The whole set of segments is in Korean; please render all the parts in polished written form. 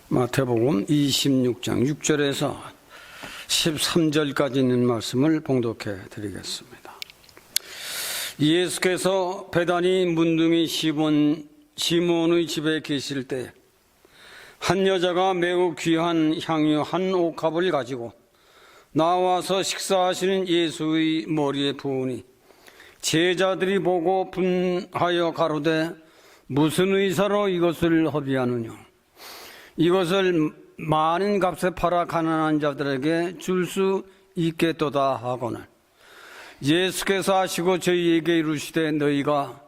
마태복음 26장 6절에서 13절까지 있는 말씀을 봉독해 드리겠습니다. 예수께서 베다니 문둥이 시몬의 집에 계실 때 한 여자가 매우 귀한 향유 한 옥합을 가지고 나와서 식사하시는 예수의 머리에 부으니 제자들이 보고 분하여 가로되 무슨 의사로 이것을 허비하느냐, 이것을 많은 값에 팔아 가난한 자들에게 줄 수 있겠도다 하거늘 예수께서 하시고 저희에게 이르시되 너희가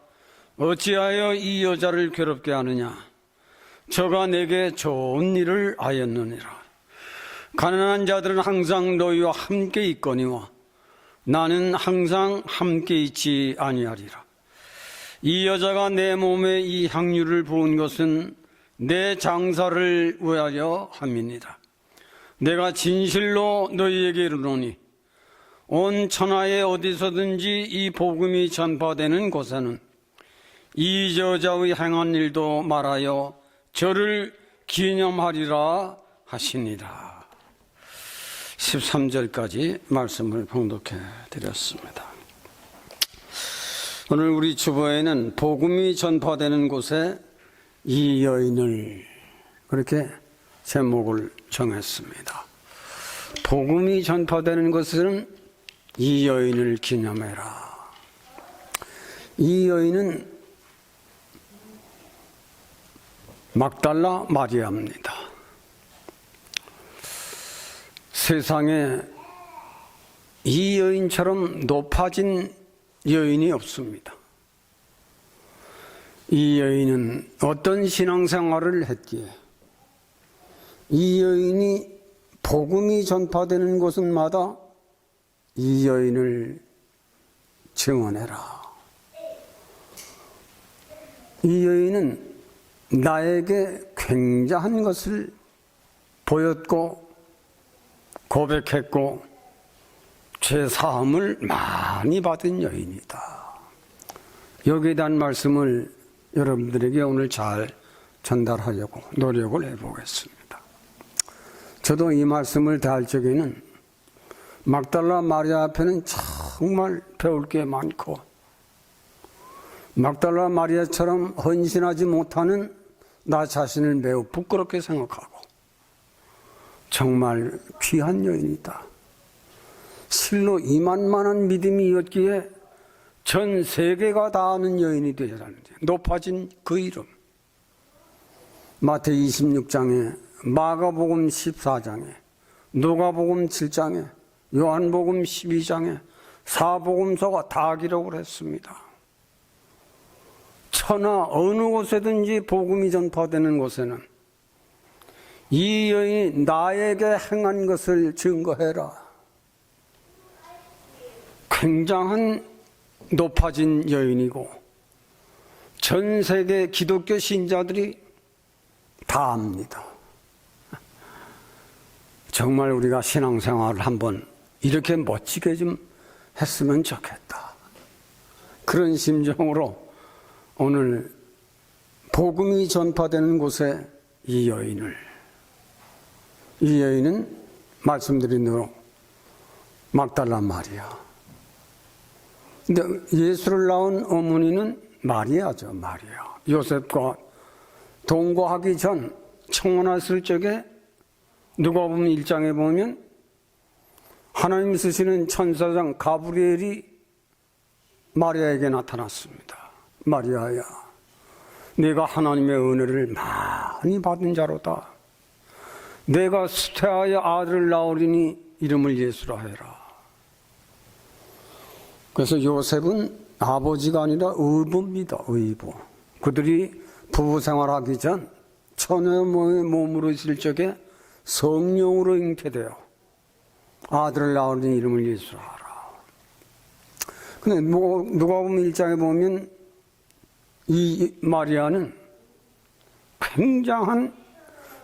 어찌하여 이 여자를 괴롭게 하느냐, 저가 내게 좋은 일을 하였느니라. 가난한 자들은 항상 너희와 함께 있거니와 나는 항상 함께 있지 아니하리라. 이 여자가 내 몸에 이 향유를 부은 것은 내 장사를 위하여 함이니라. 내가 진실로 너희에게 이르노니 온 천하에 어디서든지 이 복음이 전파되는 곳에는 이 여자의 행한 일도 말하여 저를 기념하리라 하시니라. 13절까지 말씀을 봉독해 드렸습니다. 오늘 우리 주보에는 복음이 전파되는 곳에 이 여인을 그렇게 제목을 정했습니다. 복음이 전파되는 곳은 이 여인을 기념해라. 이 여인은 막달라 마리아입니다. 세상에 이 여인처럼 높아진 여인이 없습니다. 이 여인은 어떤 신앙생활을 했기에 이 여인이 복음이 전파되는 곳마다 이 여인을 증언해라. 이 여인은 나에게 굉장한 것을 보였고 고백했고 죄사함을 많이 받은 여인이다. 여기에 대한 말씀을 여러분들에게 오늘 잘 전달하려고 노력을 해보겠습니다. 저도 이 말씀을 다 할 적에는 막달라 마리아 앞에는 정말 배울 게 많고 막달라 마리아처럼 헌신하지 못하는 나 자신을 매우 부끄럽게 생각하고 정말 귀한 여인이다. 실로 이만만한 믿음이었기에 전 세계가 다 아는 여인이 되었는데 높아진 그 이름, 마태 26장에 마가복음 14장에 누가복음 7장에 요한복음 12장에 사복음서가 다 기록을 했습니다. 천하 어느 곳에든지 복음이 전파되는 곳에는 이 여인이 나에게 행한 것을 증거해라. 굉장한 높아진 여인이고 전 세계 기독교 신자들이 다 압니다. 정말 우리가 신앙생활을 한번 이렇게 멋지게 좀 했으면 좋겠다. 그런 심정으로 오늘 복음이 전파되는 곳에 이 여인은 말씀드린 대로 막달라 마리아. 근데 예수를 낳은 어머니는 마리아죠, 마리아. 요셉과 동거하기 전 청혼했을 적에 누가복음 1장에 보면 하나님 쓰시는 천사장 가브리엘이 마리아에게 나타났습니다. 마리아야, 내가 하나님의 은혜를 많이 받은 자로다. 내가 수태하여 아들을 낳으리니 이름을 예수라 해라. 그래서 요셉은 아버지가 아니라 의부입니다. 의부. 그들이 부부 생활하기 전 처녀의 몸으로 있을 적에 성령으로 잉태되어 아들을 낳으리니 이름을 예수라 하라. 근데 누가복음 1장에 보면 이 마리아는 굉장한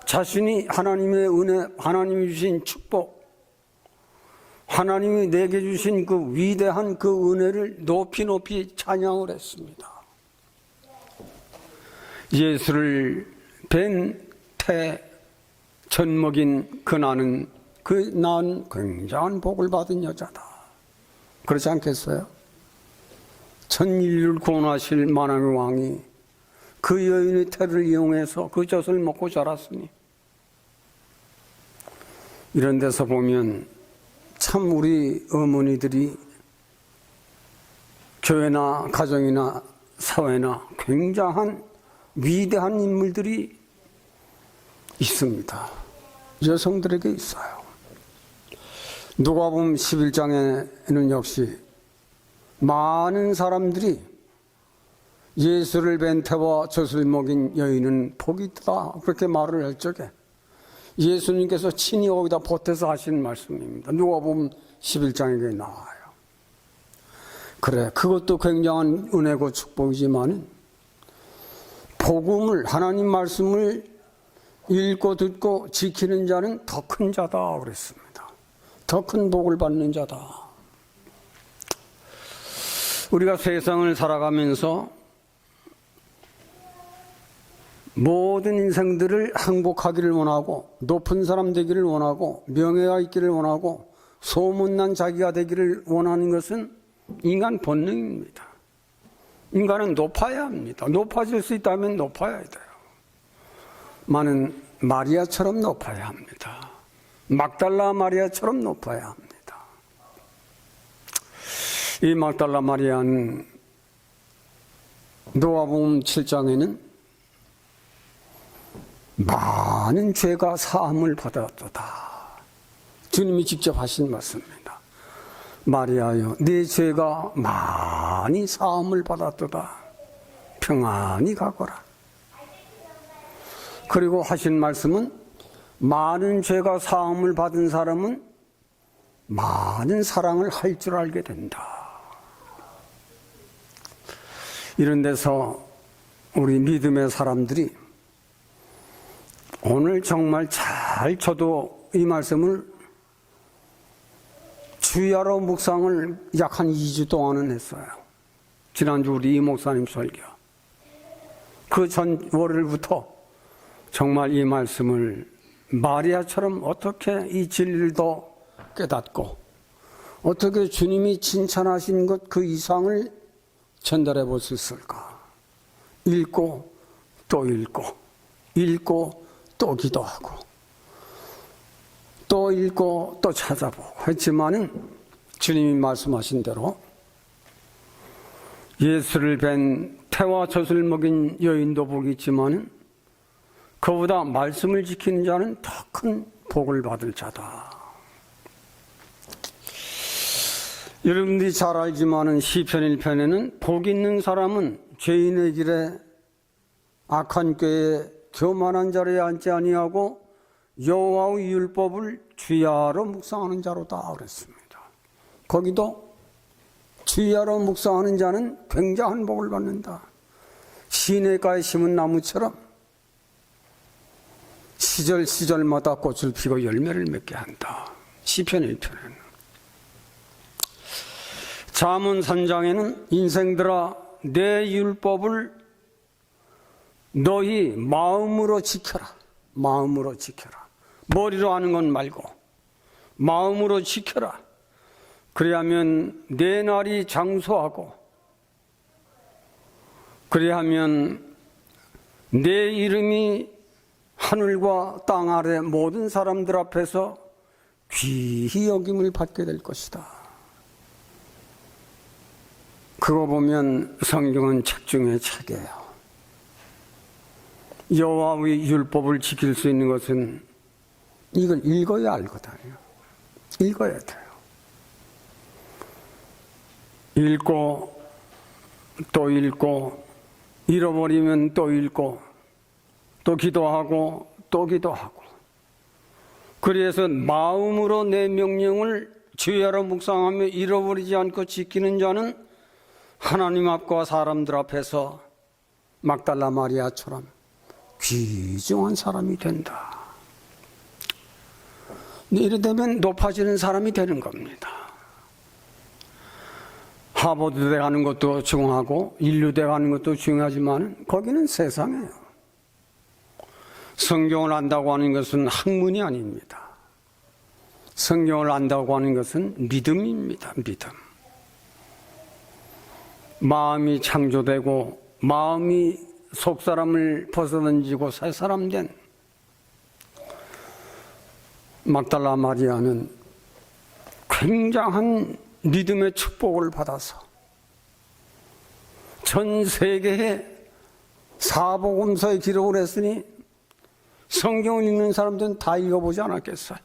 자신이 하나님의 은혜, 하나님이 주신 축복, 하나님이 내게 주신 그 위대한 그 은혜를 높이 찬양을 했습니다. 예수를 뵌 젖 먹인 그 나는 굉장한 복을 받은 여자다. 그렇지 않겠어요? 전 인류를 구원하실 만왕의 왕이 그 여인의 태를 이용해서 그 젖을 먹고 자랐으니, 이런 데서 보면 참 우리 어머니들이 교회나 가정이나 사회나 굉장한 위대한 인물들이 있습니다. 여성들에게 있어요. 누가복음 11장에는 역시 많은 사람들이 예수를 뵌 태와 젖을 먹인 여인은 복이 있다, 그렇게 말을 할 적에 예수님께서 친히 거기다 보태서 하신 말씀입니다. 누가복음 11장에 나와요. 그래, 그것도 굉장한 은혜고 축복이지만 복음을, 하나님 말씀을 읽고 듣고 지키는 자는 더 큰 자다 그랬습니다. 더 큰 복을 받는 자다. 우리가 세상을 살아가면서 모든 인생들을 행복하기를 원하고, 높은 사람 되기를 원하고, 명예가 있기를 원하고, 소문난 자기가 되기를 원하는 것은 인간 본능입니다. 인간은 높아야 합니다. 높아질 수 있다면 높아야 돼요. 많은 마리아처럼 높아야 합니다. 막달라 마리아처럼 높아야 합니다. 이 막달라 마리아는 누가복음 7장에는 많은 죄가 사함을 받았도다. 주님이 직접 하신 말씀입니다. 마리아여, 네 죄가 많이 사함을 받았도다. 평안히 가거라. 그리고 하신 말씀은 많은 죄가 사함을 받은 사람은 많은 사랑을 할 줄 알게 된다. 이런 데서 우리 믿음의 사람들이 오늘 정말 잘 저도 이 말씀을 주야로 묵상을 약 한 2주 동안은 했어요. 지난주 우리 이 목사님 설교. 그 전 월요일부터 정말 이 말씀을 마리아처럼 어떻게 이 진리를 더 깨닫고 어떻게 주님이 칭찬하신 것 그 이상을 전달해 볼 수 있을까. 읽고 또 읽고, 읽고 또 기도하고, 또 읽고 또 찾아보고 했지만은 주님이 말씀하신 대로 예수를 뵌 태와 젖을 먹인 여인도 복이 있지만은 그보다 말씀을 지키는 자는 더 큰 복을 받을 자다. 여러분들이 잘 알지만은 시편 1편에는 복 있는 사람은 죄인의 길에 악한 꾀에 교만한 자리에 앉지 아니하고 여호와의 율법을 주야로 묵상하는 자로다 그랬습니다. 거기도 주야로 묵상하는 자는 굉장한 복을 받는다. 시냇가에 심은 나무처럼 시절마다 꽃을 피고 열매를 맺게 한다. 시편 1편에는. 잠언 3장에는 인생들아 내 율법을 너희 마음으로 지켜라. 마음으로 지켜라. 머리로 하는 건 말고 마음으로 지켜라. 그래야면 내 날이 장수하고, 그래야면 내 이름이 하늘과 땅 아래 모든 사람들 앞에서 귀히 여김을 받게 될 것이다. 그거 보면 성경은 책 중에 책이에요. 여호와의 율법을 지킬 수 있는 것은 이걸 읽어야 알거든요. 읽어야 돼요. 읽고 또 읽고, 잃어버리면 또 읽고, 또 기도하고 또 기도하고. 그래서 마음으로 내 명령을 주야로 묵상하며 잃어버리지 않고 지키는 자는 하나님 앞과 사람들 앞에서 막달라 마리아처럼 귀중한 사람이 된다. 이래 되면 높아지는 사람이 되는 겁니다. 하버드대 가는 것도 중요하고 인류대 가는 것도 중요하지만 거기는 세상이에요. 성경을 안다고 하는 것은 학문이 아닙니다. 성경을 안다고 하는 것은 믿음입니다. 믿음. 마음이 창조되고 마음이 속사람을 벗어던지고 새 사람 된 막달라 마리아는 굉장한 믿음의 축복을 받아서 전 세계에 사복음서에 기록을 했으니 성경을 읽는 사람들은 다 읽어보지 않았겠어요.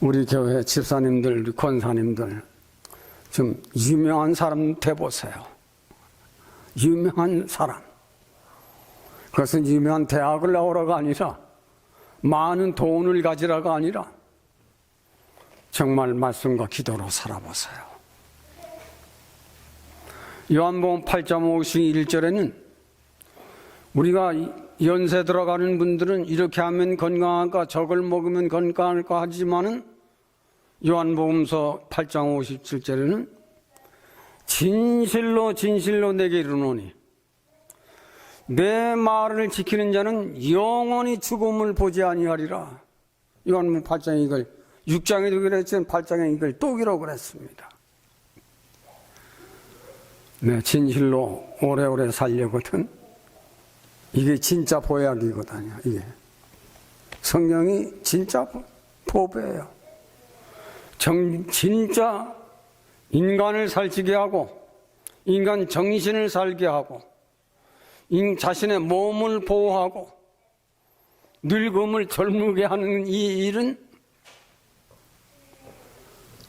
우리 교회 집사님들, 우리 권사님들 좀 유명한 사람 돼보세요. 유명한 사람. 그것은 유명한 대학을 나오라가 아니라 많은 돈을 가지라가 아니라 정말 말씀과 기도로 살아보세요. 요한복음 8장 51절에는 우리가 연세 들어가는 분들은 이렇게 하면 건강할까 저걸 먹으면 건강할까 하지만은 요한복음서 8장 57절에는 진실로 진실로 내게 이르노니 내 말을 지키는 자는 영원히 죽음을 보지 아니하리라. 요한복음 8장 이걸 6장에도 그랬지만 8장에 이걸 또 기록을 했습니다. 네, 진실로 오래오래 살려거든. 이게 진짜 보약이거든요. 이게 성경이 진짜 보배예요. 진짜 인간을 살찌게 하고 인간 정신을 살게 하고 자신의 몸을 보호하고 늙음을 젊게 하는 이 일은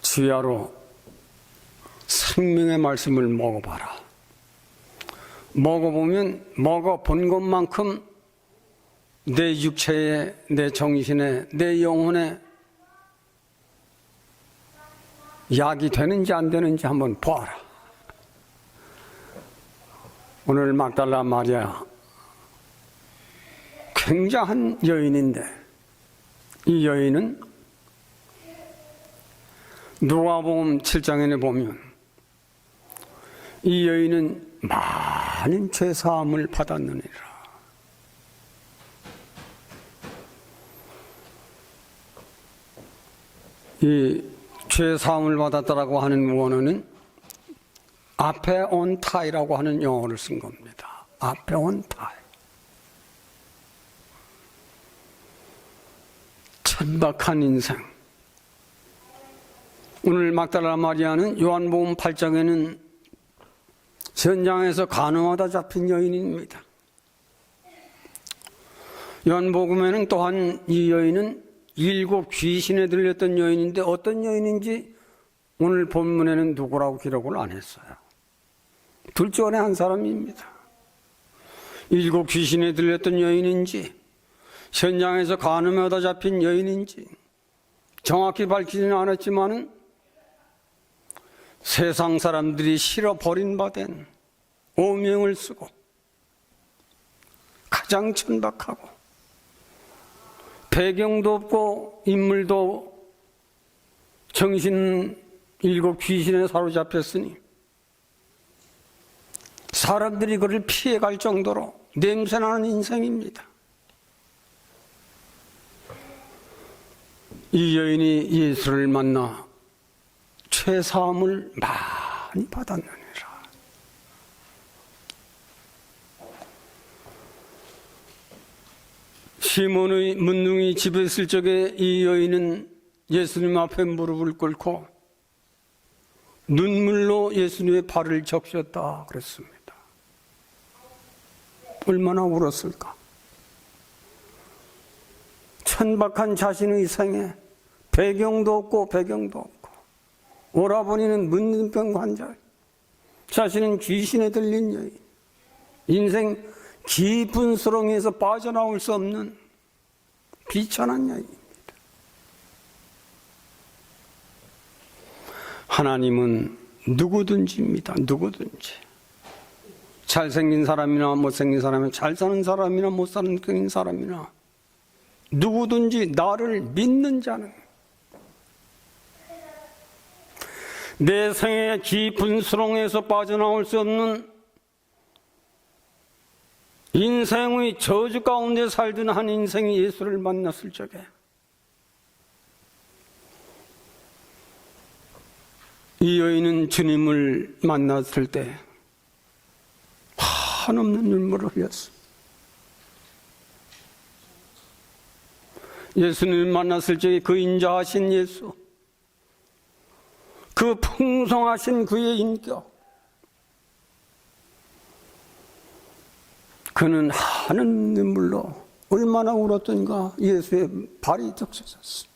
주야로 생명의 말씀을 먹어봐라. 먹어보면 먹어본 것만큼 내 육체에, 내 정신에, 내 영혼에 약이 되는지 안 되는지 한번 보아라. 오늘 막달라 마리아 굉장한 여인인데 이 여인은 누가복음 7장에 보면 이 여인은 많은 죄사함을 받았느니라. 이 죄사함을 받았다라고 하는 원어는 앞에 온 타이라고 하는 영어를 쓴 겁니다. 앞에 온 타이. 천박한 인생. 오늘 막달라 마리아는 요한복음 8장에는 현장에서 간음하다 잡힌 여인입니다. 요한복음에는 또한 이 여인은 7 귀신에 들렸던 여인인데 어떤 여인인지 오늘 본문에는 누구라고 기록을 안 했어요. 둘 중 한 사람입니다. 7 귀신에 들렸던 여인인지 현장에서 간음하다 잡힌 여인인지 정확히 밝히지는 않았지만은 세상 사람들이 싫어 버림받은 오명을 쓰고 가장 천박하고 배경도 없고 인물도 정신 7 귀신에 사로잡혔으니 사람들이 그를 피해갈 정도로 냄새나는 인생입니다. 이 여인이 예수를 만나 죄사함을 많이 받았느니라. 시몬의 문둥이 집에 있을 적에 이 여인은 예수님 앞에 무릎을 꿇고 눈물로 예수님의 발을 적셨다 그랬습니다. 얼마나 울었을까? 천박한 자신의 생에 배경도 없고 오라버니는 문둥병 환자, 자신은 귀신에 들린 여인, 인생 깊은 수렁에서 빠져나올 수 없는 비천한 여인입니다. 하나님은 누구든지입니다. 누구든지. 잘생긴 사람이나 못생긴 사람이나 잘 사는 사람이나 못 사는 사람이나 누구든지 나를 믿는 자는 내 생의 깊은 수렁에서 빠져나올 수 없는 인생의 저주 가운데 살던 한 인생이 예수를 만났을 적에 이 여인은 주님을 만났을 때 한없는 눈물을 흘렸습니다. 예수님을 만났을 적에 그 인자하신 예수, 그 풍성하신 그의 인격, 그는 하는 눈물로 얼마나 울었던가 예수의 발이 적셔졌습니다.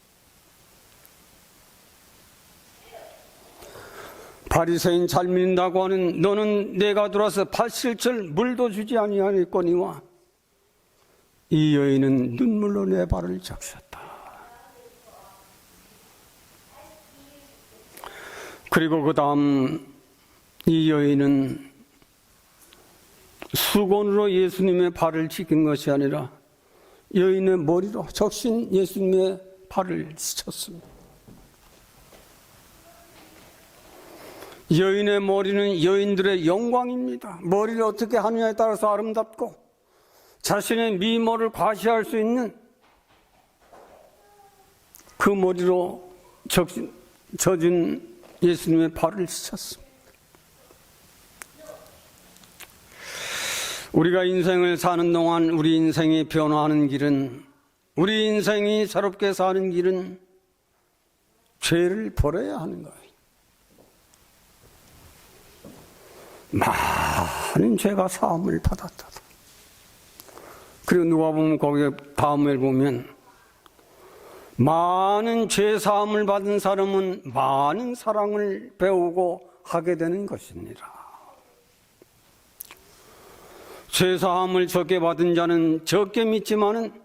바리새인 잘 믿는다고 하는 너는 내가 들어와서 발실철 물도 주지 아니하였거니와 이 여인은 눈물로 내 발을 적셨다. 그리고 그 다음 이 여인은 수건으로 예수님의 발을 씻긴 것이 아니라 여인의 머리로 적신 예수님의 발을 씻었습니다. 여인의 머리는 여인들의 영광입니다. 머리를 어떻게 하느냐에 따라서 아름답고 자신의 미모를 과시할 수 있는 그 머리로 젖은 예수님의 발을 씻었습니다. 우리가 인생을 사는 동안 우리 인생이 변화하는 길은, 우리 인생이 새롭게 사는 길은 죄를 버려야 하는 거예요. 많은 죄가 사함을 받았다. 그리고 누가 보면 거기에 다음을 보면 많은 죄 사함을 받은 사람은 많은 사랑을 배우고 하게 되는 것입니다. 죄 사함을 적게 받은 자는 적게 믿지만은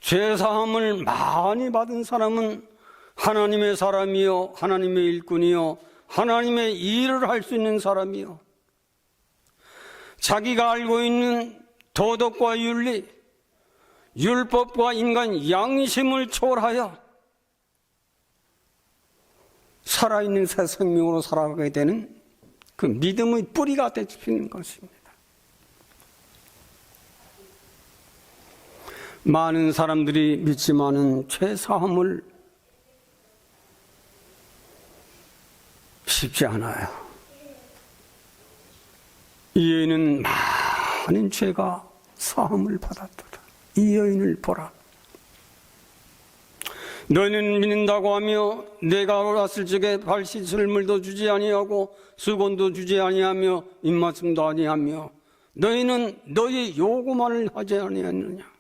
죄 사함을 많이 받은 사람은 하나님의 사람이요, 하나님의 일꾼이요, 하나님의 일을 할 수 있는 사람이요, 자기가 알고 있는 도덕과 윤리, 율법과 인간 양심을 초월하여 살아있는 새 생명으로 살아가게 되는 그 믿음의 뿌리가 되는 것입니다. 많은 사람들이 믿지만은 죄 사함을 쉽지 않아요. 이 여인은 많은 죄가 사함을 받았더라. 이 여인을 보라. 너희는 믿는다고 하며 내가 왔을 적에 발 씻을 물도 주지 아니하고 수건도 주지 아니하며 입맞춤도 아니하며 너희는 너희 요구만을 하지 아니하느냐.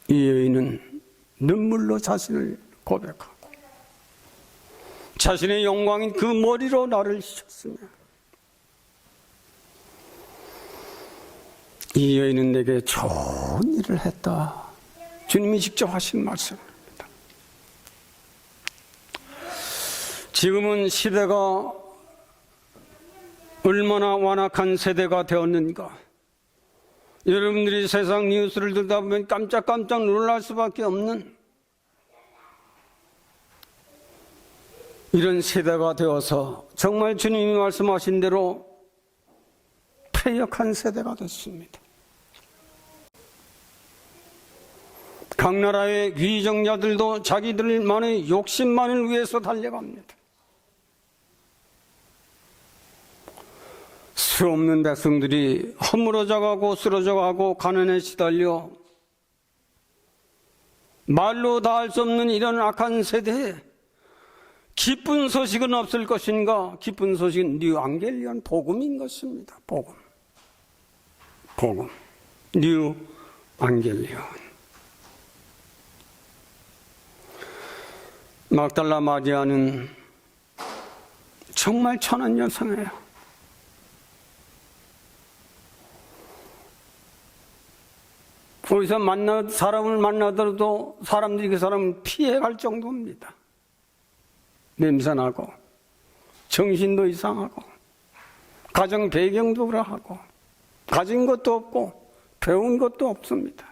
이 여인은 눈물로 자신을 고백하고 자신의 영광인 그 머리로 나를 씻었으며 이 여인은 내게 좋은 일을 했다. 주님이 직접 하신 말씀입니다. 지금은 시대가 얼마나 완악한 세대가 되었는가. 여러분들이 세상 뉴스를 듣다 보면 깜짝깜짝 놀랄 수밖에 없는 이런 세대가 되어서 정말 주님이 말씀하신 대로 패역한 세대가 됐습니다. 각 나라의 위정자들도 자기들만의 욕심만을 위해서 달려갑니다. 수 없는 백성들이 허물어져 가고 쓰러져 가고 가난에 시달려 말로 다 할 수 없는 이런 악한 세대에 기쁜 소식은 없을 것인가? 기쁜 소식은 뉴 안겔리온 복음인 것입니다. 복음. 뉴 안겔리온. 막달라 마리아는 정말 천한 여성이에요. 거기서 사람을 만나더라도 사람들이 그 사람을 피해갈 정도입니다. 냄새나고 정신도 이상하고 가정 배경도 그러하고 가진 것도 없고 배운 것도 없습니다.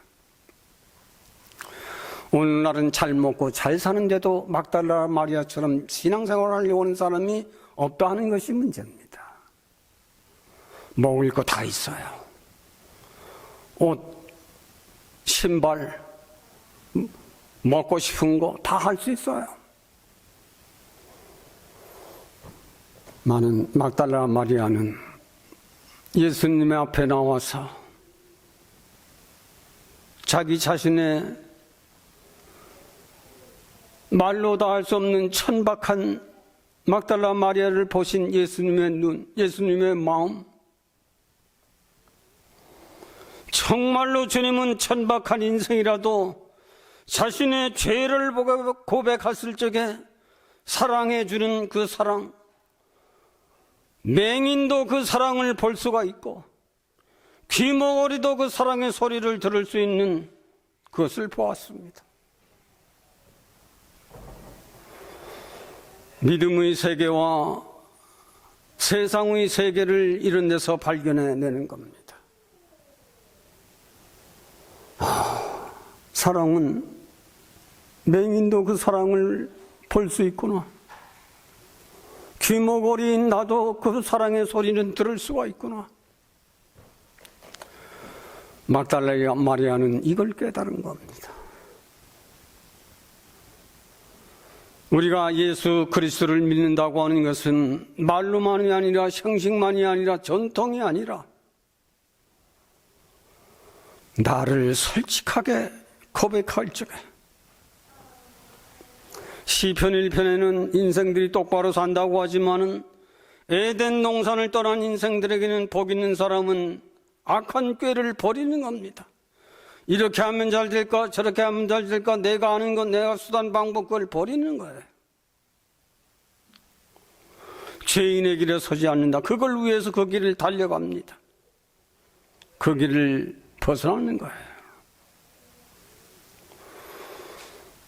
오늘날은 잘 먹고 잘 사는데도 막달라 마리아처럼 신앙생활을 하려고 하는 사람이 없다 하는 것이 문제입니다. 먹을 거 다 있어요. 옷, 신발, 먹고 싶은 거 다 할 수 있어요. 많은 막달라 마리아는 예수님의 앞에 나와서 자기 자신의 말로 다 할 수 없는 천박한 막달라 마리아를 보신 예수님의 눈, 예수님의 마음, 정말로 주님은 천박한 인생이라도 자신의 죄를 고백했을 적에 사랑해 주는 그 사랑, 맹인도 그 사랑을 볼 수가 있고 귀머거리도 그 사랑의 소리를 들을 수 있는 그것을 보았습니다. 믿음의 세계와 세상의 세계를 이런 데서 발견해내는 겁니다. 사랑은 맹인도 그 사랑을 볼 수 있구나. 귀머거리인 나도 그 사랑의 소리는 들을 수가 있구나. 막달라 마리아는 이걸 깨달은 겁니다. 우리가 예수 그리스도를 믿는다고 하는 것은 말로만이 아니라 형식만이 아니라 전통이 아니라 나를 솔직하게 고백할 적에, 시편 1편에는 인생들이 똑바로 산다고 하지만은 에덴 동산을 떠난 인생들에게는 복 있는 사람은 악한 꾀를 버리는 겁니다. 이렇게 하면 잘 될까, 저렇게 하면 잘 될까, 내가 아는 건 내가 수단 방법 그걸 버리는 거예요. 죄인의 길에 서지 않는다. 그걸 위해서 그 길을 달려갑니다. 그 길을 벗어나는 거예요.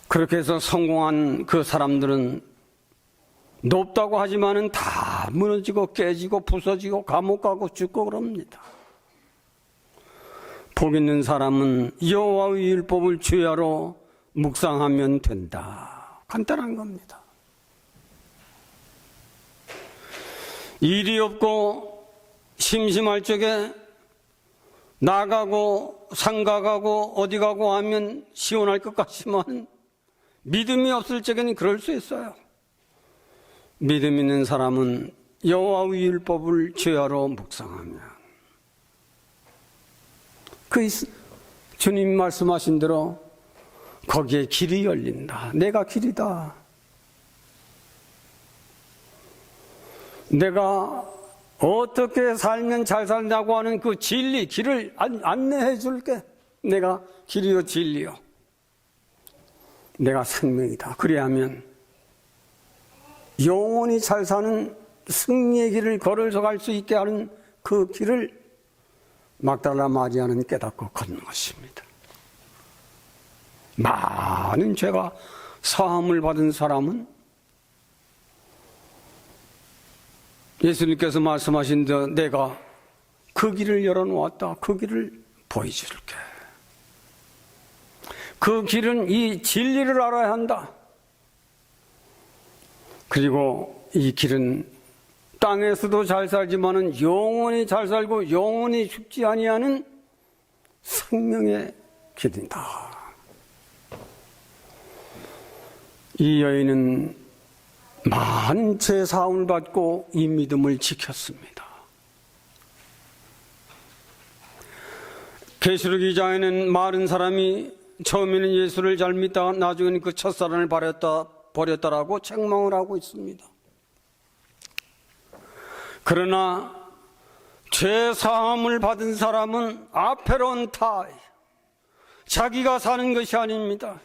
그렇게 해서 성공한 그 사람들은 높다고 하지만은 다 무너지고 깨지고 부서지고 감옥 가고 죽고 그럽니다. 복 있는 사람은 여호와의 율법을 주야로 묵상하면 된다. 간단한 겁니다. 일이 없고 심심할 적에 나가고 상가 가고 어디 가고 하면 시원할 것 같지만 믿음이 없을 적에는 그럴 수 있어요. 믿음 있는 사람은 여호와의 율법을 주야로 묵상하면, 그 주님 말씀하신 대로 거기에 길이 열린다. 내가 길이다. 내가 어떻게 살면 잘 살냐고 하는 그 진리, 길을 안내해 줄게. 내가 길이요 진리요, 내가 생명이다. 그래야면 영원히 잘 사는 승리의 길을 걸어서 갈 수 있게 하는 그 길을 막달라 마리아는 깨닫고 걷는 것입니다. 많은 죄가 사함을 받은 사람은 예수님께서 말씀하신 대로 내가 그 길을 열어놓았다. 그 길을 보여줄게. 그 길은 이 진리를 알아야 한다. 그리고 이 길은 땅에서도 잘 살지만은 영원히 잘 살고 영원히 죽지 아니하는 생명의 길이다. 이 여인은 많은 죄 사함을 받고 이 믿음을 지켰습니다. 계시록 2장에는 많은 사람이 처음에는 예수를 잘 믿다가 나중에는 그 첫사랑을 버렸다라고 책망을 하고 있습니다. 그러나 죄 사함을 받은 사람은 아페론타이, 자기가 사는 것이 아닙니다.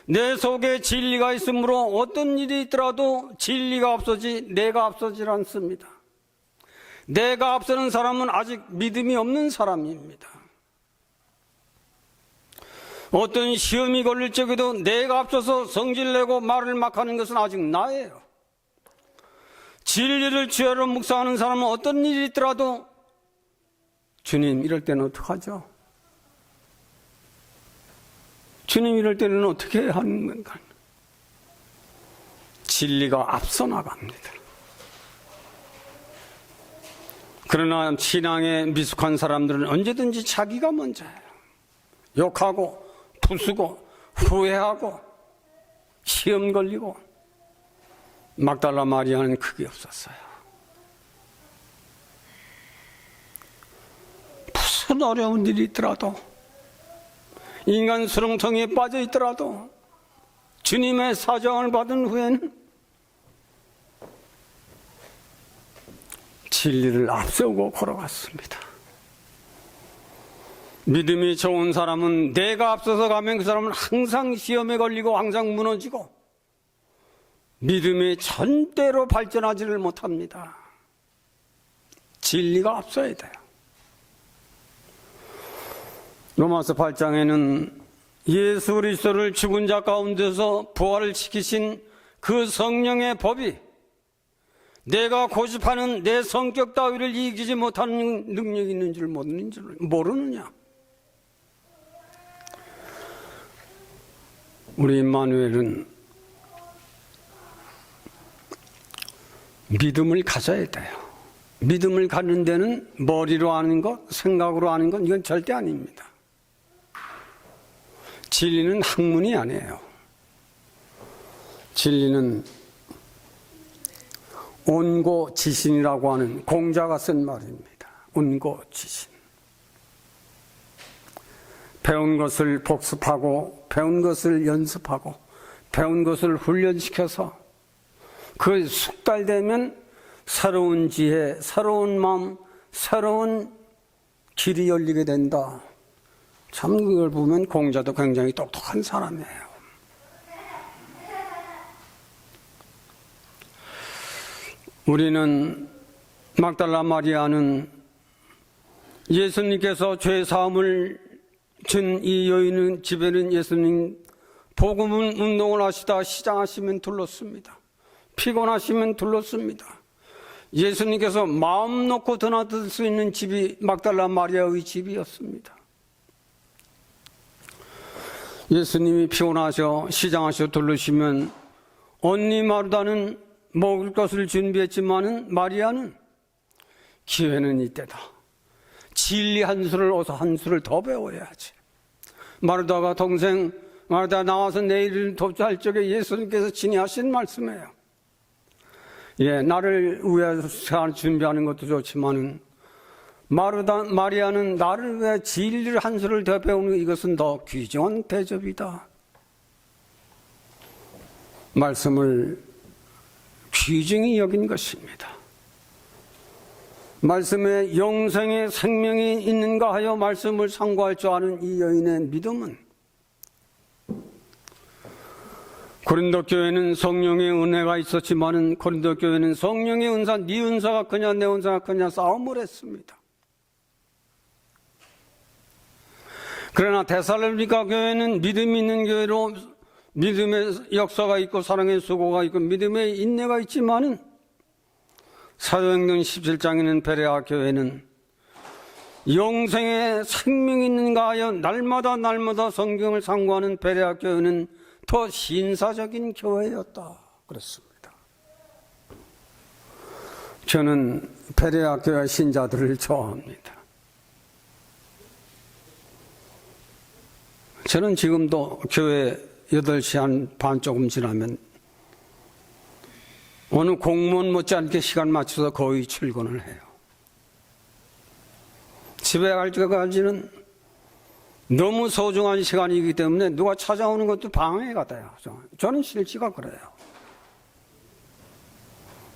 내 속에 진리가 있으므로 어떤 일이 있더라도 진리가 앞서지 내가 앞서질 않습니다. 내가 앞서는 사람은 아직 믿음이 없는 사람입니다. 어떤 시험이 걸릴 적에도 내가 앞서서 성질내고 말을 막 하는 것은 아직 나예요. 진리를 주야로 묵상하는 사람은 어떤 일이 있더라도 주님 이럴 때는 어떡하죠? 주님 이럴 때는 어떻게 해야 하는 건가? 진리가 앞서 나갑니다. 그러나 신앙에 미숙한 사람들은 언제든지 자기가 먼저예요. 욕하고 부수고 후회하고 시험 걸리고. 막달라 마리아는 그게 없었어요. 무슨 어려운 일이 있더라도, 인간 수렁텅이에 빠져 있더라도 주님의 사정을 받은 후에는 진리를 앞세우고 걸어갔습니다. 믿음이 좋은 사람은 내가 앞서서 가면 그 사람은 항상 시험에 걸리고 항상 무너지고 믿음이 절대로 발전하지를 못합니다. 진리가 앞서야 돼요. 로마서 8장에는 예수 그리스도를 죽은 자 가운데서 부활을 시키신 그 성령의 법이 내가 고집하는 내 성격 따위를 이기지 못하는 능력이 있는 줄 모르느냐. 우리 임마누엘은 믿음을 가져야 돼요. 믿음을 갖는 데는 머리로 아는 것, 생각으로 아는 것, 이건 절대 아닙니다. 진리는 학문이 아니에요. 진리는 온고지신이라고 하는 공자가 쓴 말입니다. 온고지신. 배운 것을 복습하고 배운 것을 연습하고 배운 것을 훈련시켜서 그 숙달되면 새로운 지혜, 새로운 마음, 새로운 길이 열리게 된다. 참 그걸 보면 공자도 굉장히 똑똑한 사람이에요. 우리는 막달라 마리아는 예수님께서 죄 사함을 준 이 여인은 집에는 예수님 복음 운동을 하시다 시장하시면 둘렀습니다. 피곤하시면 둘렀습니다. 예수님께서 마음 놓고 드나들 수 있는 집이 막달라 마리아의 집이었습니다. 예수님이 피곤하셔 시장하셔 둘러시면 언니 마르다는 먹을 것을 준비했지만은 마리아는 기회는 이때다. 진리 한 수를 어서 한 수를 더 배워야지. 마르다가 동생 마르다 나와서 내 일을 돕자 할 적에 예수님께서 친히 하신 말씀이에요. 예, 나를 위해서 준비하는 것도 좋지만은 마리아는 나를 위해 진리를 한 수를 더 배우는 이것은 더 귀중한 대접이다. 말씀을 귀중히 여긴 것입니다. 말씀에 영생의 생명이 있는가 하여 말씀을 상고할 줄 아는 이 여인의 믿음은 고린도 교회는 성령의 은혜가 있었지만은 고린도 교회는 성령의 은사, 네 은사가 크냐 내 은사가 크냐 싸움을 했습니다. 그러나 데살로니가 교회는 믿음이 있는 교회로 믿음의 역사가 있고 사랑의 수고가 있고 믿음의 인내가 있지만은 사도행전 17장에는 베레아 교회는 영생의 생명이 있는가 하여 날마다 성경을 상고하는 베레아 교회는 더 신사적인 교회였다 그랬습니다. 저는 베레아 교회 신자들을 좋아합니다. 저는 지금도 교회 8시 한 반 조금 지나면 어느 공무원 못지않게 시간 맞춰서 거의 출근을 해요. 집에 갈 때까지는 너무 소중한 시간이기 때문에 누가 찾아오는 것도 방해가 돼요. 저는 실제가 그래요.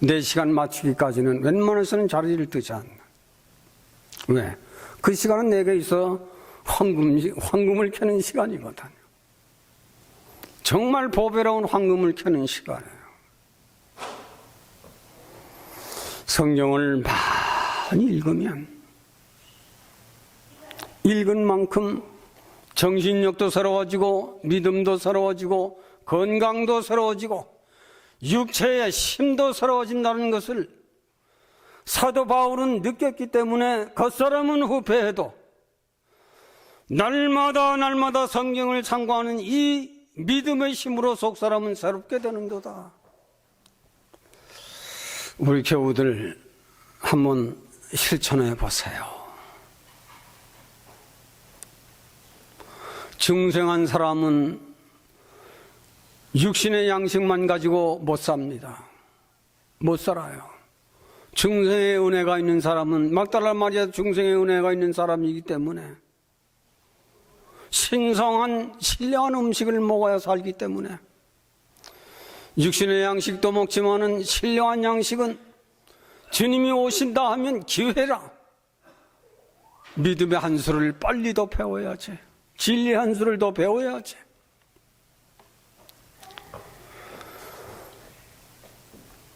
4시간 맞추기까지는 웬만해서는 자리를 뜨지 않나. 왜? 그 시간은 내게 있어 황금을 켜는 시간이거든요. 정말 보배로운 황금을 켜는 시간이에요. 성경을 많이 읽으면 읽은 만큼 정신력도 새로워지고 믿음도 새로워지고 건강도 새로워지고 육체의 힘도 새로워진다는 것을 사도 바울은 느꼈기 때문에 겉사람은 후패해도 날마다 성경을 참고하는 이 믿음의 힘으로 속사람은 새롭게 되는도다. 우리 교우들 한번 실천해 보세요. 중생한 사람은 육신의 양식만 가지고 못 삽니다. 못 살아요. 중생의 은혜가 있는 사람은, 막달라 마리아 중생의 은혜가 있는 사람이기 때문에, 신성한 신령한 음식을 먹어야 살기 때문에, 육신의 양식도 먹지만은 신령한 양식은 주님이 오신다 하면 기회라. 믿음의 한 수를 빨리 더 배워야지. 진리의 한 수를 더 배워야지.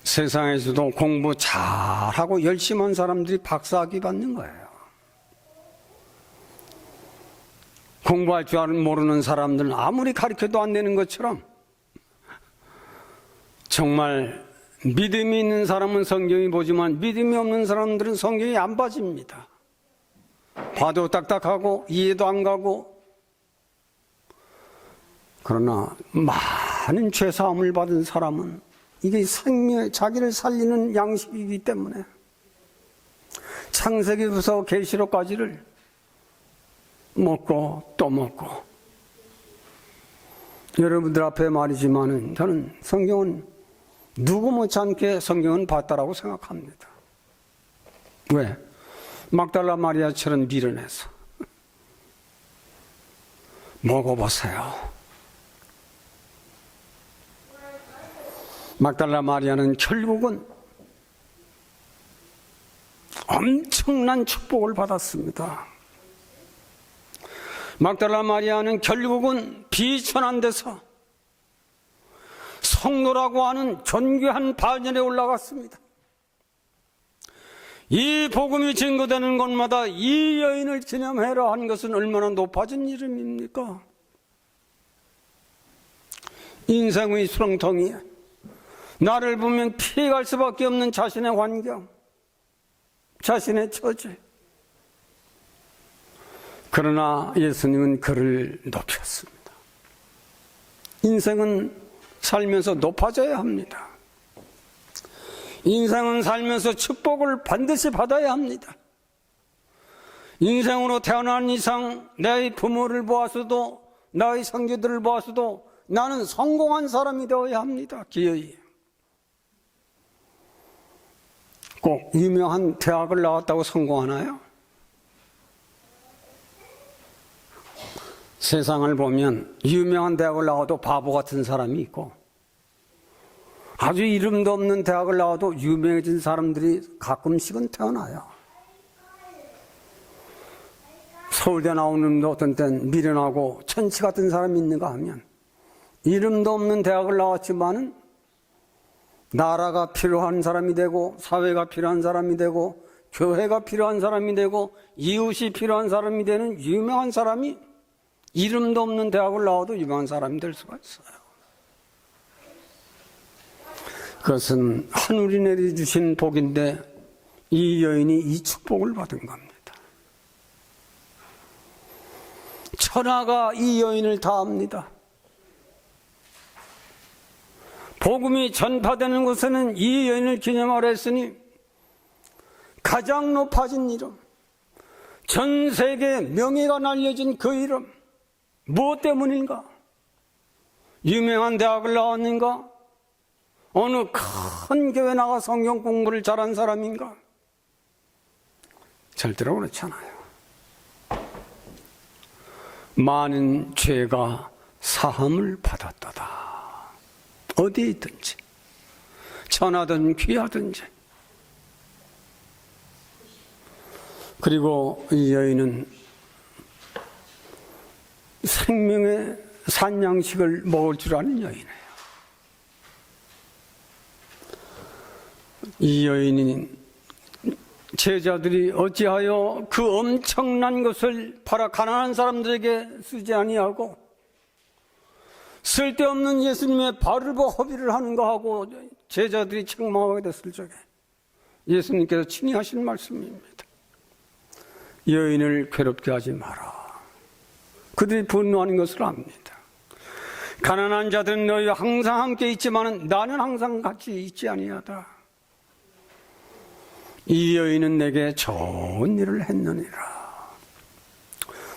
세상에서도 공부 잘하고 열심히 한 사람들이 박사학위 받는 거예요. 공부할 줄 모르는 사람들은 아무리 가르쳐도 안 되는 것처럼, 정말 믿음이 있는 사람은 성경이 보지만 믿음이 없는 사람들은 성경이 안 봐집니다. 봐도 딱딱하고 이해도 안 가고. 그러나 많은 죄사함을 받은 사람은 이게 생명의 자기를 살리는 양식이기 때문에 창세기부터 계시록까지를 먹고 또 먹고. 여러분들 앞에 말이지만은 저는 성경은 누구 못지않게 성경은 봤다라고 생각합니다. 왜? 막달라 마리아처럼 밀어내서 먹어보세요. 막달라 마리아는 결국은 엄청난 축복을 받았습니다. 막달라 마리아는 결국은 비천한 데서 성도라고 하는 존귀한 반열에 올라갔습니다. 이 복음이 증거되는 곳마다 이 여인을 기념해라 한 것은 얼마나 높아진 이름입니까? 인생의 수렁텅이에 나를 보면 피해갈 수밖에 없는 자신의 환경, 자신의 처지. 그러나 예수님은 그를 높였습니다. 인생은 살면서 높아져야 합니다. 인생은 살면서 축복을 반드시 받아야 합니다. 인생으로 태어난 이상 내 부모를 보아서도, 나의 형제들을 보아서도 나는 성공한 사람이 되어야 합니다. 기어이. 꼭 유명한 대학을 나왔다고 성공하나요? 세상을 보면 유명한 대학을 나와도 바보 같은 사람이 있고, 아주 이름도 없는 대학을 나와도 유명해진 사람들이 가끔씩은 태어나요. 서울대 나오는 놈도 어떤 땐 미련하고 천치 같은 사람이 있는가 하면, 이름도 없는 대학을 나왔지만은 나라가 필요한 사람이 되고, 사회가 필요한 사람이 되고, 교회가 필요한 사람이 되고, 이웃이 필요한 사람이 되는 유명한 사람이 이름도 없는 대학을 나와도 유명한 사람이 될 수가 있어요. 그것은 하늘이 내려주신 복인데 이 여인이 이 축복을 받은 겁니다. 천하가 이 여인을 다 압니다. 복음이 전파되는 곳에는 이 여인을 기념하려 했으니 가장 높아진 이름, 전 세계에 명예가 날려진 그 이름, 무엇 때문인가? 유명한 대학을 나왔는가? 어느 큰 교회 나가 성경 공부를 잘한 사람인가? 절대로 그렇지 않아요. 많은 죄가 사함을 받았도다. 어디 있든지, 천하든 귀하든지. 그리고 이 여인은 생명의 산양식을 먹을 줄 아는 여인이에요. 이 여인이 제자들이 어찌하여 그 엄청난 것을 팔아 가난한 사람들에게 쓰지 아니하고 쓸데없는 예수님의 발을 보고 허비를 하는가 하고 제자들이 책망하게 됐을 적에 예수님께서 친히 하신 말씀입니다. 여인을 괴롭게 하지 마라. 그들이 분노하는 것을 압니다. 가난한 자들은 너희와 항상 함께 있지만 나는 항상 같이 있지 아니하다. 이 여인은 내게 좋은 일을 했느니라.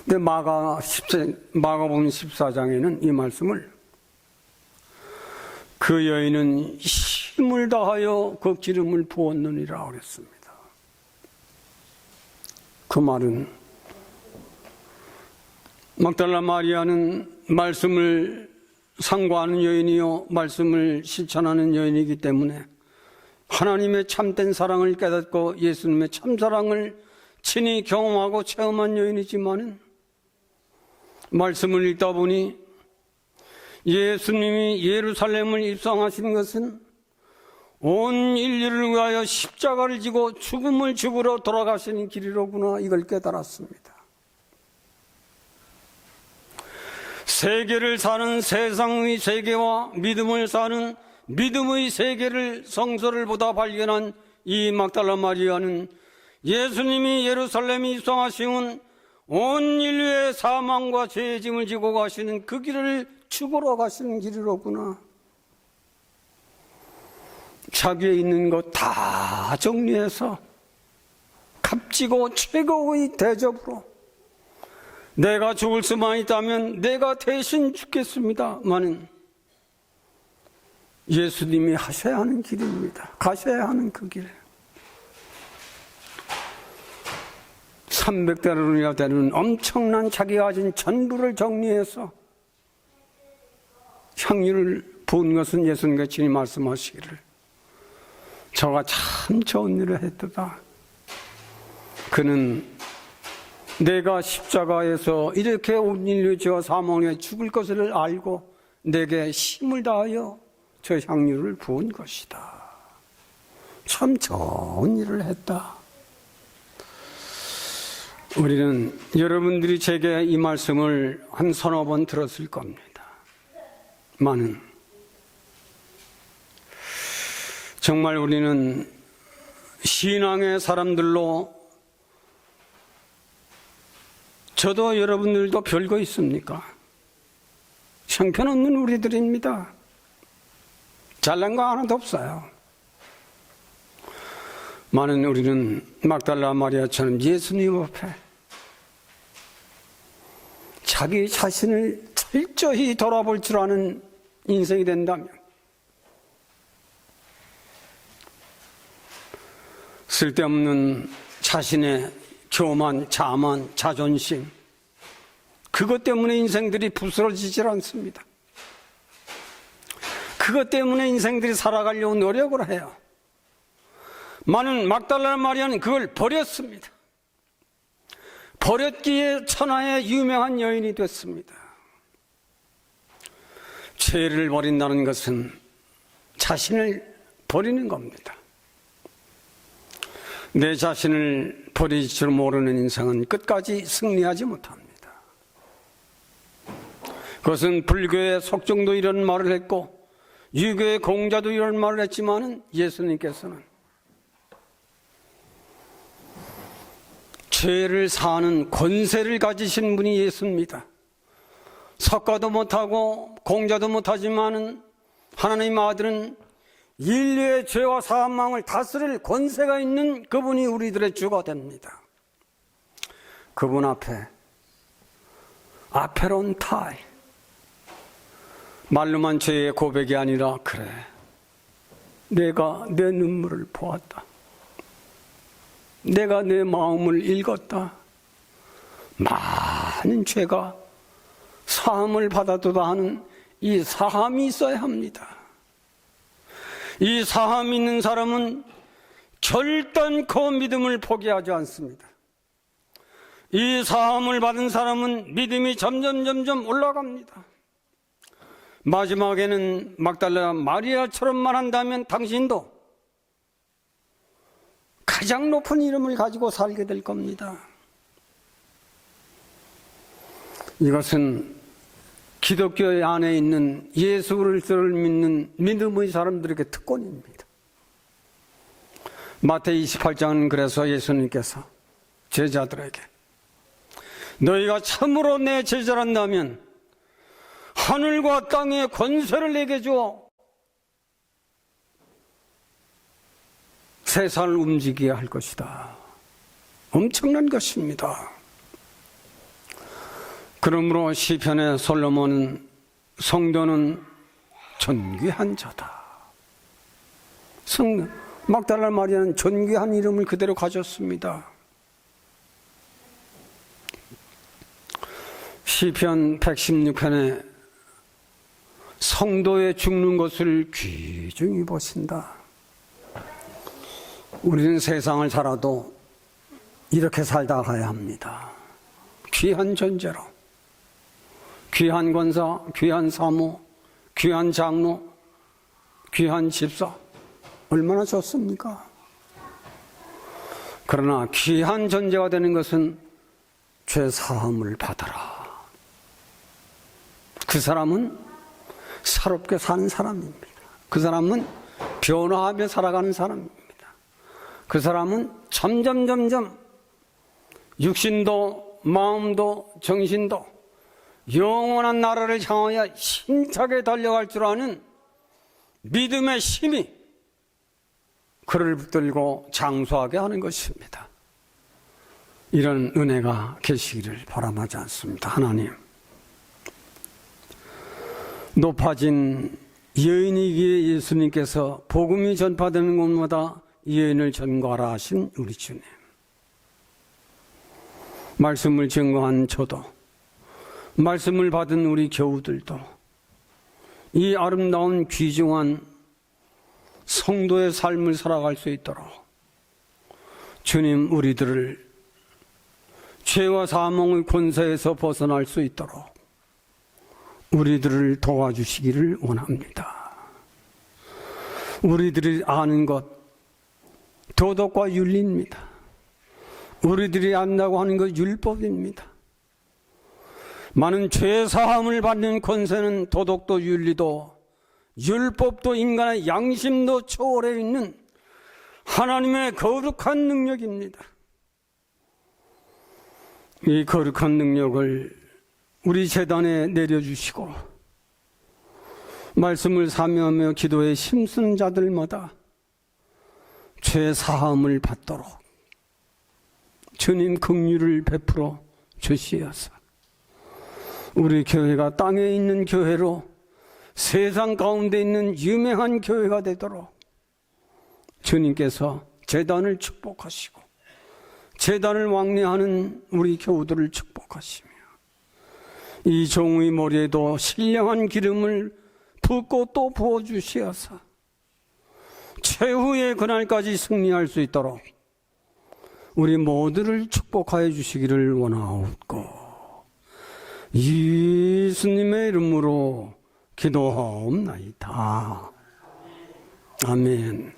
근데 마가복음 14장에는 이 말씀을 그 여인은 힘을 다하여 그 기름을 부었느니라 그랬습니다. 그 말은 막달라 마리아는 말씀을 상고하는 여인이요 말씀을 실천하는 여인이기 때문에 하나님의 참된 사랑을 깨닫고 예수님의 참사랑을 친히 경험하고 체험한 여인이지만 말씀을 읽다 보니 예수님이 예루살렘을 입성하신 것은 온 인류를 위하여 십자가를 지고 죽음을 죽으러 돌아가시는 길이로구나, 이걸 깨달았습니다. 세계를 사는 세상의 세계와 믿음을 사는 믿음의 세계를 성서를 보다 발견한 이 막달라 마리아는 예수님이 예루살렘에 입성하시면 온 인류의 사망과 죄의 짐을 지고 가시는 그 길을 죽으러 가시는 길이로구나. 자기에 있는 것 다 정리해서 값지고 최고의 대접으로 내가 죽을 수만 있다면 내가 대신 죽겠습니다만은 예수님이 하셔야 하는 길입니다. 가셔야 하는 그 길. 300대로나 되는 엄청난 자기가 가진 전부를 정리해서 향유를 부은 것은 예수님께서 친히 말씀하시기를 저가 참 좋은 일을 했도다. 그는 내가 십자가에서 이렇게 온 인류 죄와 사망에 죽을 것을 알고 내게 힘을 다하여 저 향유를 부은 것이다. 참 좋은 일을 했다. 우리는 여러분들이 제게 이 말씀을 한 서너 번 들었을 겁니다. 많은 정말 우리는 신앙의 사람들로 저도 여러분들도 별거 있습니까? 형편없는 우리들입니다. 잘난 거 하나도 없어요. 많은 우리는 막달라 마리아처럼 예수님 앞에 자기 자신을 철저히 돌아볼 줄 아는 인생이 된다면 쓸데없는 자신의 교만, 자만, 자존심 그것 때문에 인생들이 부스러지질 않습니다. 그것 때문에 인생들이 살아가려고 노력을 해요. 많은 막달라 마리아는 그걸 버렸습니다. 버렸기에 천하의 유명한 여인이 됐습니다. 죄를 버린다는 것은 자신을 버리는 겁니다. 내 자신을 버릴 줄 모르는 인생은 끝까지 승리하지 못합니다. 그것은 불교의 속정도 이런 말을 했고 유교의 공자도 이런 말을 했지만 예수님께서는 죄를 사는 권세를 가지신 분이 예수입니다. 석가도 못하고 공자도 못하지만 하나님 아들은 인류의 죄와 사망을 다스릴 권세가 있는 그분이 우리들의 주가 됩니다. 그분 앞에 아페론타이 말로만 죄의 고백이 아니라 그래 내가 내 눈물을 보았다. 내가 내 마음을 읽었다. 많은 죄가 사함을 받아도다 하는 이 사함이 있어야 합니다. 이 사함이 있는 사람은 결단코 믿음을 포기하지 않습니다. 이 사함을 받은 사람은 믿음이 점점 올라갑니다. 마지막에는 막달라 마리아처럼만 한다면 당신도 가장 높은 이름을 가지고 살게 될 겁니다. 이것은 기독교 안에 있는 예수를 믿는 믿음의 사람들에게 특권입니다. 마태복음 28장은 그래서 예수님께서 제자들에게 너희가 참으로 내 제자란다면 하늘과 땅의 권세를 내게 주어 세상을 움직여야 할 것이다. 엄청난 것입니다. 그러므로 시편의 솔로몬은 성도는 존귀한 자다. 막달라 마리아는 존귀한 이름을 그대로 가졌습니다. 시편 116편에 성도의 죽는 것을 귀중히 보신다. 우리는 세상을 살아도 이렇게 살다 가야 합니다. 귀한 존재로, 귀한 권사, 귀한 사모, 귀한 장로, 귀한 집사, 얼마나 좋습니까? 그러나 귀한 존재가 되는 것은 죄 사함을 받아라. 그 사람은 사롭게 사는 사람입니다. 그 사람은 변화하며 살아가는 사람입니다. 그 사람은 점점 육신도 마음도 정신도 영원한 나라를 향하여 힘차게 달려갈 줄 아는 믿음의 힘이 그를 붙들고 장수하게 하는 것입니다. 이런 은혜가 계시기를 바람하지 않습니다. 하나님, 높아진 여인이기에 예수님께서 복음이 전파되는 곳마다 여인을 전가하라 하신 우리 주님, 말씀을 증거한 저도, 말씀을 받은 우리 교우들도 이 아름다운 귀중한 성도의 삶을 살아갈 수 있도록 주님, 우리들을 죄와 사망의 권세에서 벗어날 수 있도록 우리들을 도와주시기를 원합니다. 우리들이 아는 것, 도덕과 윤리입니다. 우리들이 안다고 하는 것, 율법입니다. 많은 죄 사함을 받는 권세는 도덕도 윤리도 율법도 인간의 양심도 초월해 있는 하나님의 거룩한 능력입니다. 이 거룩한 능력을 우리 재단에 내려주시고 말씀을 사모하며 기도에 힘쓰는 자들마다 죄 사함을 받도록 주님 긍휼을 베풀어 주시어서 우리 교회가 땅에 있는 교회로 세상 가운데 있는 유명한 교회가 되도록 주님께서 재단을 축복하시고 재단을 왕래하는 우리 교우들을 축복하시며 이 종의 머리에도 신령한 기름을 붓고 또 부어주시어서 최후의 그날까지 승리할 수 있도록 우리 모두를 축복하여 주시기를 원하옵고 예수님의 이름으로 기도하옵나이다. 아멘.